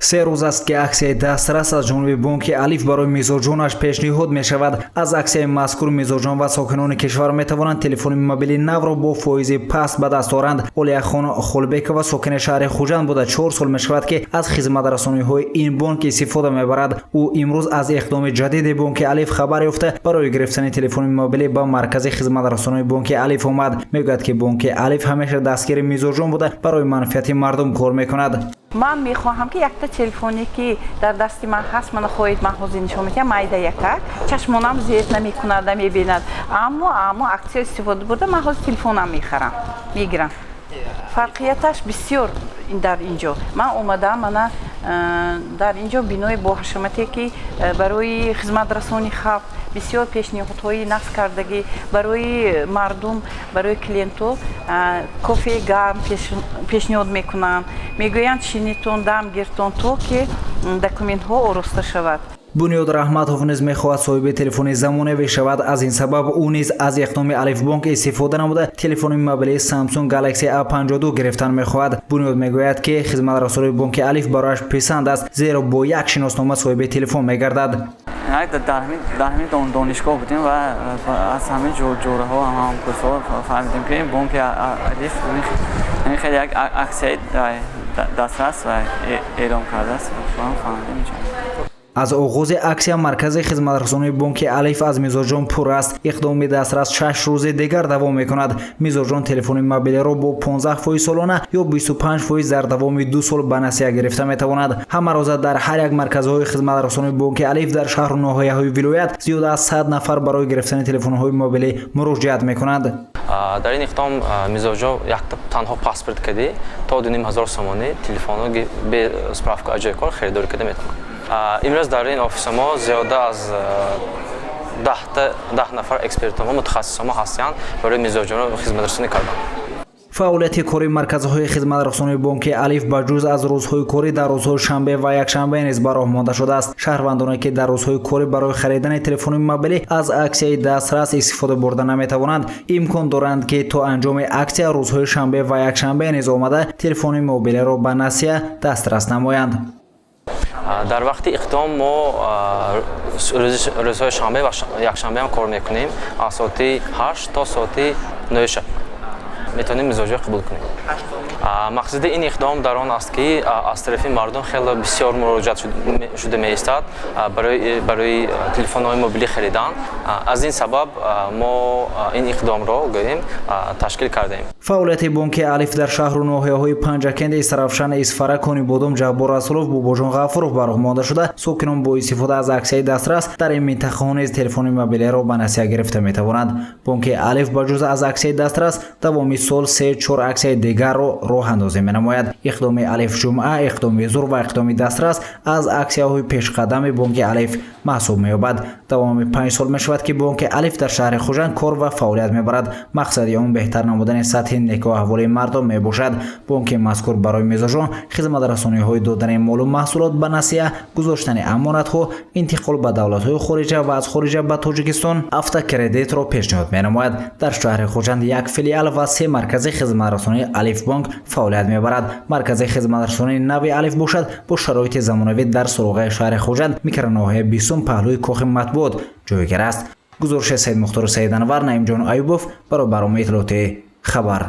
سه روز است که аксияи дастрас аз ҷониби бонки алиф барои мизоҷонаш пешниҳод мешавад. аз аксияи мазкур мизоҷон ва сокинони кишвар метавонанд телефони мобили навро бо фоизи паст ба даст оранд. Олияхон Холбекова сокини шаҳри Хуҷанд буда 4 сол мешавад ки аз хизматрасониҳои ин бонк истифода мебарад. ӯ имрӯз аз иқдоми ҷадиди бонки алиф хабар ёфта барои гирифтани телефони мобилӣ ба маркази хизматрасонии бонки алиф омад. мегӯяд ки бонки алиф ҳамеша дастгири мизоҷон буда барои манфиати мардум кор мекунад. من میخواهم که یک تا تلفنی که در دست من هست من خواهید من حاضر نشون میدم مایده یکا چشمانم زیاد نمیکند نمیبیند اما اکسیو استفاده بوده من حاضر تلفنم میخرم میگیرم فرقیتش بسیار در اینجا من اومدم من در اینجا بینای با حشمتی که برای خدمت رسانی خلق بسیار پیشنهادهای نصب کردگی برای مردم برای کلینتو کافی گرم پیشنهاد میکنن میگویند شینیتون دم گیرتون تو که دکومنت ها آراسته شود. بنیاد رحمتов низ мехоҳад соҳиби телефони замонавӣ шавад. аз ин сабаб ӯ низ аз иқдоми алифбонк истифода намуда телефони мобилии Samsung Galaxy A52 гирифтан мехоҳад. бунёд мегӯяд ки хизматрасони бонки алиф барояш писанд аст, зеро бо як шиноснома соҳиби телефон мегардад. در همین دانشگاه بودیم و از همه جوره ها هم فهمیدیم که این بانک الف خیلی یک اکسیای دسترس و اعلام کرده است و فهمیدیم اینجا. аз оғози аксия маркази хизматрасонии бонки алиф аз мизоҷон пур аст. иқдоми дастрас 6 рӯзи дигар давом мекунад. мизоҷон телефони мобилиро бо 15% солона ё 25% дар давоми 2 сол ба насия гирифта метавонад. ҳама роза дар ҳар як марказҳои хизматрасонии бонки алиф дар шаҳру ноҳияҳои вилоят зиёда аз 100 нафар барои гирифтани телефонҳои мобилӣ муроҷиат мекунанд. дар ин иқдом мизоҷон якта танҳо паспорт кади то 2500 сомонӣ телефонро бе справка аҷои кор харидорӣ карда метавонад. имрӯз дар ин офиса мо зиёда аз 10 нафар экспертома мутахассисома ҳастанд барои мизоҷонро хизматрасонӣ кардан. фаъолияти кори марказҳои хизматрасонии бонки алиф ба ҷуз аз рӯзҳои корӣ дар рӯзҳои шанбе ва якшанбе низ ба роҳ монда шудааст. шаҳрвандоне ки дар рӯзҳои корӣ барои харидани телефони мобилӣ аз аксияи дастрас истифода бурда наметавонанд, имкон доранд ки то анҷоми аксия рӯзҳои шанбе ва якшанбе низ омада телефони мобилиро ба насия дастрас намоянд. дар вақти иқдом мо рӯзҳои шанбе ва якшанбе ҳам кор мекунем. аз соати 8 то соати 9 шаб метавонем мизоҷро қабул кунем. мақсади ин иқдом дар он аст ки аз тарафи мардум хеле бисёр муроҷиат шуда меистад барои телефонҳои мобилӣ харидан. аз ин сабаб мо ин иқдомро гӯем ташкил кардаем. фаъолияти бонки алиф дар шаҳру ноҳияҳои Панҷакент, Исрафшан, Исфара, Конибодум, Ҷаббор Расулов, Бобоҷон Ғафуров ба роҳ монда шуда сокинон бо истифода аз аксияи дастрас дар ин минтақаҳо низ телефони мобилиро ба насия гирифта метавонанд. бонки алиф ба ҷуз аз аксияи дастрас давоми сол 3-4 аксияи дигарро роҳандозӣ менамояд. иқдоми алиф ҷумъа, иқдоми зур ва иқдоми дастрас аз аксияҳои пешқадами бонки алиф маҳсуб меёбад. давоми 5 сол мешавад ки бонки алиф дар шаҳри Хуҷанд кор ва фаъолият мебарад. мақсади он беҳтар намудани сатҳи некӯ аҳволи мардум мебошад. бонки мазкур барои мизоҷон хизматрасониҳои додани молу маҳсулот ба насия, гузоштани амонатҳо, интиқол ба давлатҳои хориҷа ва аз хориҷа ба Тоҷикистон автокредитро пешниҳод менамояд. дар шаҳри Хуҷанд як филиал ва 3 маркази хизматрасонии алиф бонк фаъолият мебарад. маркази хизматрасонии нави алиф бошад бо шароити замонавӣ дар суруғаи шаҳри Хуҷанд, микроноҳияи 20 паҳлӯи кохи матбуот ҷойгир аст. гузориши Саид Мухтору Саиданвар, Наимҷон Аюбов барои барномаи иттилоотии Хабар.